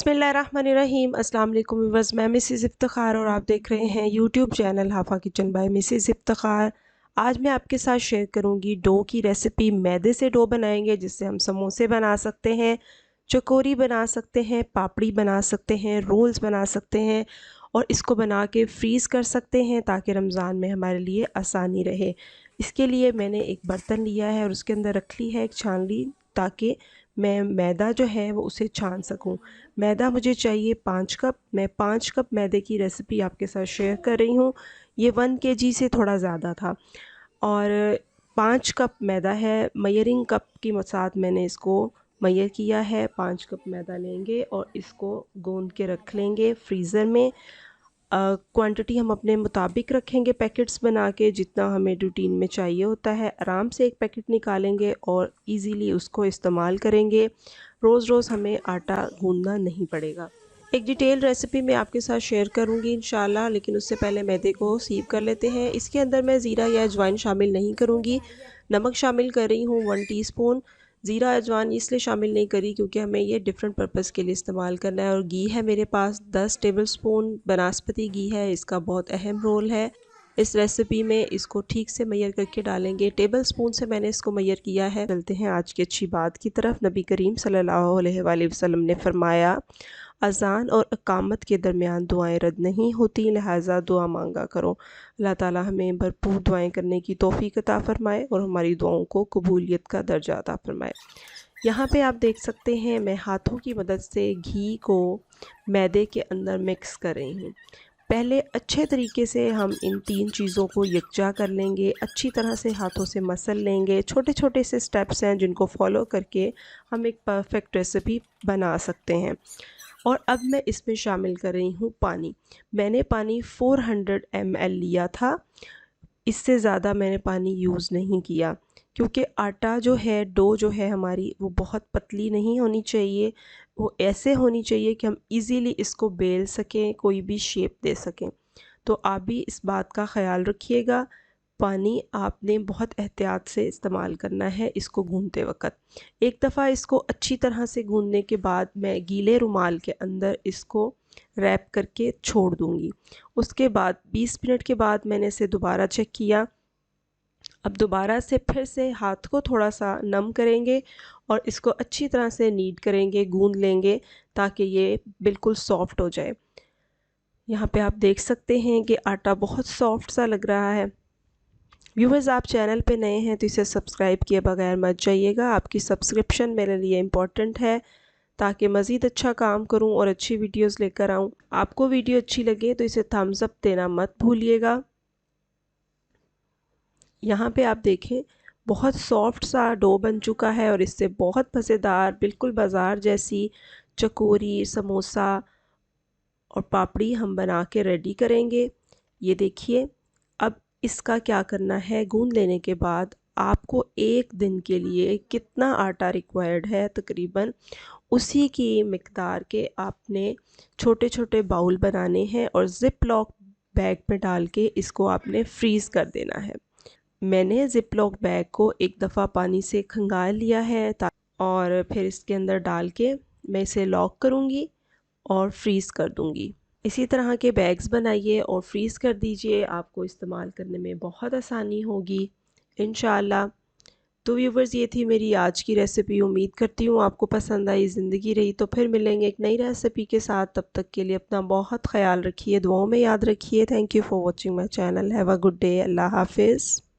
बिस्मिल्लाहिर्रहमानिर्रहीम। अस्सलाम वालेकुम व्यूअर्स, मैं मिसेस इफ्तिखार और आप देख रहे हैं यूट्यूब चैनल हाफा किचन बाय मिसेस इफ्तिखार। आज मैं आपके साथ शेयर करूंगी डो की रेसिपी। मैदे से डो बनाएंगे जिससे हम समोसे बना सकते हैं, चकोरी बना सकते हैं, पापड़ी बना सकते हैं, रोल्स बना सकते हैं और इसको बना के फ्रीज़ कर सकते हैं ताकि रमज़ान में हमारे लिए आसानी रहे। इसके लिए मैंने एक बर्तन लिया है और उसके अंदर रख ली है एक छाननी, ताकि मैं मैदा जो है वो उसे छान सकूं। मैदा मुझे चाहिए 5 कप। मैं 5 कप मैदे की रेसिपी आपके साथ शेयर कर रही हूँ। ये 1 kg से थोड़ा ज़्यादा था और 5 कप मैदा है। मयरिंग कप के साथ मैंने इसको मयर किया है। 5 कप मैदा लेंगे और इसको गूंद के रख लेंगे फ्रीज़र में। क्वांटिटी हम अपने मुताबिक रखेंगे, पैकेट्स बना के जितना हमें रूटीन में चाहिए होता है। आराम से एक पैकेट निकालेंगे और इजीली उसको इस्तेमाल करेंगे। रोज़ रोज़ हमें आटा गूंदना नहीं पड़ेगा। एक डिटेल रेसिपी मैं आपके साथ शेयर करूंगी इंशाल्लाह, लेकिन उससे पहले मैदे को सीव कर लेते हैं। इसके अंदर मैं ज़ीरा या अजवाइन शामिल नहीं करूंगी। नमक शामिल कर रही हूँ 1 टीस्पून। ज़ीरा अजवाइन इसलिए शामिल नहीं करी क्योंकि हमें ये डिफरेंट पर्पज़ के लिए इस्तेमाल करना है। और घी है मेरे पास 10 टेबलस्पून बनास्पति घी है। इसका बहुत अहम रोल है इस रेसिपी में। इसको ठीक से मैयर करके डालेंगे। टेबल स्पून से मैंने इसको मैयर किया है। चलते हैं आज की अच्छी बात की तरफ। नबी करीम सल्लल्लाहु अलैहि वसल्लम ने फरमाया, अज़ान और इकामत के दरमियान दुआएं रद्द नहीं होती, लिहाजा दुआ मांगा करो। अल्लाह ताला हमें भरपूर दुआएं करने की तौफीक अता फरमाए और हमारी दुआओं को कबूलियत का दर्जा अता फरमाए। यहाँ पे आप देख सकते हैं मैं हाथों की मदद से घी को मैदे के अंदर मिक्स कर रही हूँ। पहले अच्छे तरीके से हम इन 3 चीज़ों को यकजा कर लेंगे, अच्छी तरह से हाथों से मसल लेंगे। छोटे छोटे से स्टेप्स हैं जिनको फॉलो करके हम एक परफेक्ट रेसिपी बना सकते हैं। और अब मैं इसमें शामिल कर रही हूँ पानी। मैंने पानी 400 ml लिया था, इससे ज़्यादा मैंने पानी यूज़ नहीं किया क्योंकि आटा जो है, डो जो है हमारी, वो बहुत पतली नहीं होनी चाहिए। वो ऐसे होनी चाहिए कि हम इजीली इसको बेल सकें, कोई भी शेप दे सकें। तो आप भी इस बात का ख्याल रखिएगा। पानी आपने बहुत एहतियात से इस्तेमाल करना है इसको गूंदते वक्त। एक दफ़ा इसको अच्छी तरह से गूंदने के बाद मैं गीले रुमाल के अंदर इसको रैप करके छोड़ दूंगी। उसके बाद 20 मिनट के बाद मैंने इसे दोबारा चेक किया। अब दोबारा से फिर से हाथ को थोड़ा सा नम करेंगे और इसको अच्छी तरह से नीड करेंगे, गूंद लेंगे ताकि ये बिल्कुल सॉफ्ट हो जाए। यहाँ पे आप देख सकते हैं कि आटा बहुत सॉफ्ट सा लग रहा है। व्यूअर्स, आप चैनल पे नए हैं तो इसे सब्सक्राइब किए बगैर मत जाइएगा। आपकी सब्सक्रिप्शन मेरे लिए इम्पॉर्टेंट है ताकि मज़ीद अच्छा काम करूं और अच्छी वीडियोस लेकर आऊं। आपको वीडियो अच्छी लगे तो इसे थम्स अप देना मत भूलिएगा। यहाँ पे आप देखें बहुत सॉफ्ट सा डो बन चुका है और इससे बहुत मज़ेदार, बिल्कुल बाज़ार जैसी चकोरी, समोसा और पापड़ी हम बना के रेडी करेंगे। ये देखिए, अब इसका क्या करना है, गूंद लेने के बाद आपको एक दिन के लिए कितना आटा रिक्वायर्ड है तकरीबन उसी की मिकदार के आपने छोटे छोटे बाउल बनाने हैं और ज़िप लॉक बैग में डाल के इसको आपने फ्रीज़ कर देना है। मैंने ज़िप लॉक बैग को एक दफ़ा पानी से खंगाल लिया है और फिर इसके अंदर डाल के मैं इसे लॉक करूँगी और फ्रीज़ कर दूँगी। इसी तरह के बैग्स बनाइए और फ्रीज़ कर दीजिए, आपको इस्तेमाल करने में बहुत आसानी होगी इंशाअल्लाह। तो व्यूवर्स, ये थी मेरी आज की रेसिपी। उम्मीद करती हूँ आपको पसंद आई। ज़िंदगी रही तो फिर मिलेंगे एक नई रेसिपी के साथ। तब तक के लिए अपना बहुत ख्याल रखिए, दुआओं में याद रखिए। Thank you for watching my channel. Have a good day. Allah हाफिज़।